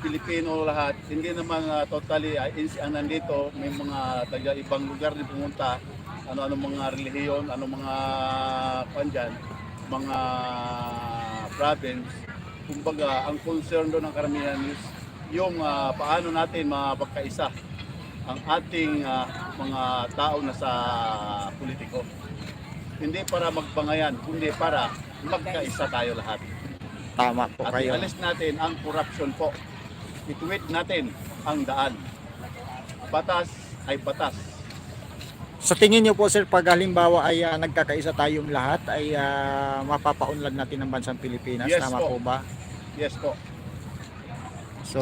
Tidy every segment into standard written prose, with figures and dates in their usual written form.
Pilipino lahat, hindi naman totally ang nandito, may mga taga ibang lugar din pumunta, ano-ano mga relihiyon, ano mga pandyan, mga province. Kumbaga, ang concern doon ng karamihan is yung paano natin mapagkaisa ang ating mga tao na sa politiko. Hindi para magbangayan, kundi para magkaisa tayo lahat. Tama po At kayo. ialis natin ang corruption po. Ituwid natin ang daan. Batas ay batas. Sa tingin niyo po sir, pag halimbawa ay nagkakaisa tayong lahat, ay mapapaunlad natin ang bansang Pilipinas. Yes Tama po po. ba? Yes po. So,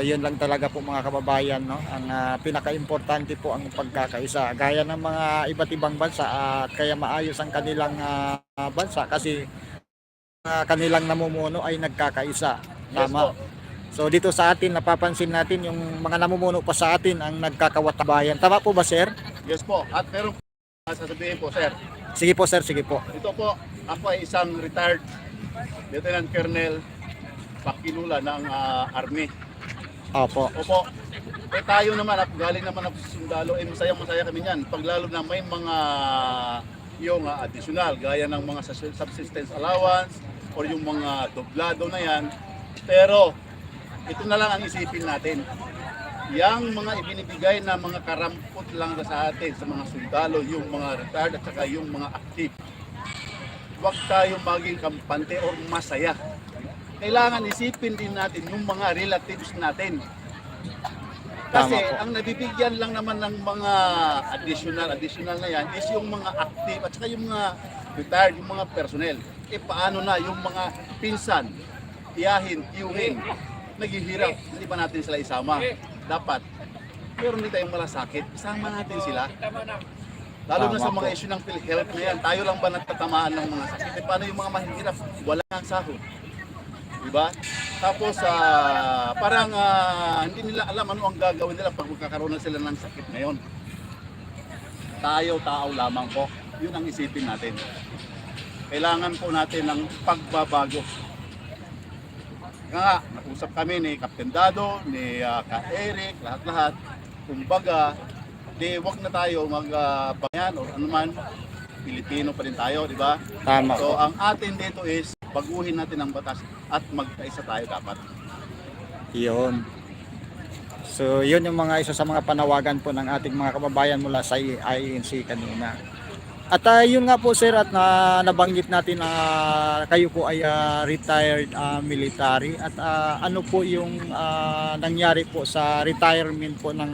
yun lang talaga po mga kababayan, no? Ang pinaka-importante po ang pagkakaisa. Gaya ng mga iba't ibang bansa at kaya maayos ang kanilang bansa kasi kanilang namumuno ay nagkakaisa. Yes Tama. po. So dito sa atin napapansin natin yung mga namumuno pa sa atin ang nagkakawatabayan. Tama po ba sir? Yes po. At meron po sasabihin po, sir. Sige po sir, sige po. Ito po, ako ay isang retired Lieutenant Colonel Pakilula ng Army. Opo. Opo. Eh tayo naman, galing naman ako sa sundalo, masaya kami niyan. Pag lalo na may mga yung additional, gaya ng mga subsistence allowance or yung mga doblado na yan. Pero ito na lang ang isipin natin. Yang mga ibinibigay na mga karampot lang sa atin, sa mga sundalo, yung mga retired at saka yung mga active. Huwag tayo maging kampante o masaya. Kailangan isipin din natin yung mga relatives natin. Kasi Tama po. ang nabibigyan lang naman ng mga additional na yan is yung mga active at saka yung mga retired, yung mga personnel. E paano na yung mga pinsan, tiyahin, tiyuhin, naghihirap, hindi pa natin sila isama. Dapat, meron din tayong malasakit, isama natin sila. Lalo na Tama sa mga po. issue ng PhilHealth na yan, tayo lang ba nagtatamaan ng mga sakit? E paano yung mga mahihirap? Wala ang sahod. Diba? Tapos parang hindi nila alam ano ang gagawin nila pag magkakaroon na sila ng sakit ngayon. Tayo, tao lamang po. Yun ang isipin natin. Kailangan po natin ng pagbabago. Nga, nakusap kami ni Captain Dado, ni Ka Eric, lahat-lahat. Kumbaga, wag na tayo magbanyan o anuman, Pilipino pa rin tayo, di ba? Tama So, po. ang atin dito is baguhin natin ang batas at magkaisa tayo dapat. Yun. So yun yung mga isa sa mga panawagan po ng ating mga kababayan mula sa INC kanina. At yun nga po sir, at nabanggit natin na kayo po ay retired military. At ano po yung nangyari po sa retirement po ng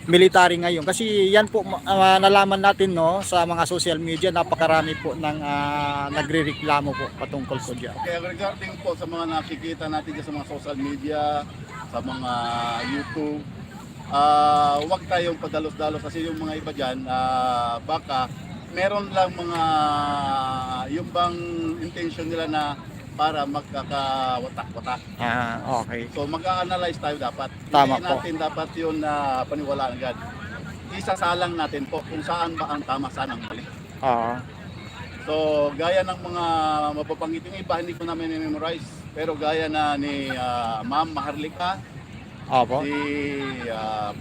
military ngayon? Kasi yan po nalaman natin no sa mga social media, napakarami po ng nagrereklamo po patungkol po diyan. Kaya regarding po sa mga nakikita natin dyan sa mga social media, sa mga YouTube, huwag tayong padalos-dalos kasi yung mga iba dyan, baka meron lang mga yung bang intention nila na para magkakawatak-watak. Okay. So mag-a-analyze tayo dapat. Tama Hindi po. natin dapat yun na paniwalaan agad. Isasalang natin po kung saan ba ang tama, saan ang mali. So gaya ng mga mapapanggit yung iba, hindi ko na memorize. Pero gaya na ni Ma'am Maharlika, Opo. si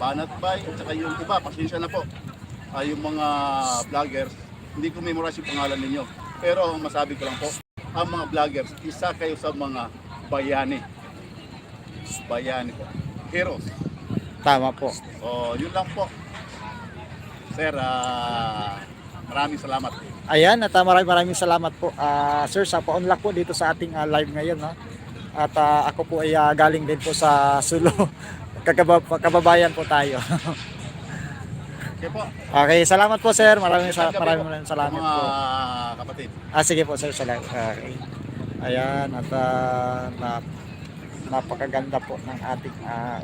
Banat Bay, at saka yung iba, pasensya na po. Yung mga vloggers, hindi ko memorize yung pangalan ninyo. Pero ang masabi ko lang po, ang mga vloggers, isa kayo sa mga bayani. Bayani po. Heroes. Tama po. So, yun lang po. Sir, maraming salamat. Ayan, at maraming salamat po sir sa pa-unlock po dito sa ating live ngayon, no? At ako po ay galing din po sa Sulu. Kababayan po tayo. Okay po. Okay, salamat po sir. Maraming Magandang gabi po salamat sa mga po. kapatid. Sige po sir, salamat. Okay. Ayan, at napakaganda po ng ating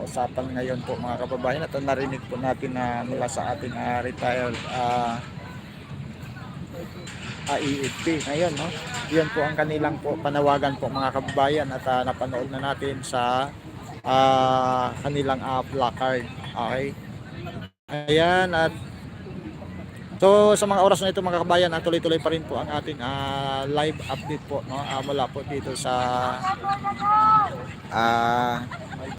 usapan ngayon po mga kababayan, at narinig po natin na mula sa ating retired EFP ngayon, no? Yun po ang kanilang po panawagan po mga kababayan, at napanood na natin sa kanilang placard. Okay. Ayan, at so sa mga oras na ito mga kabayan, tuloy-tuloy pa rin po ang ating live update po, no? Mula po dito sa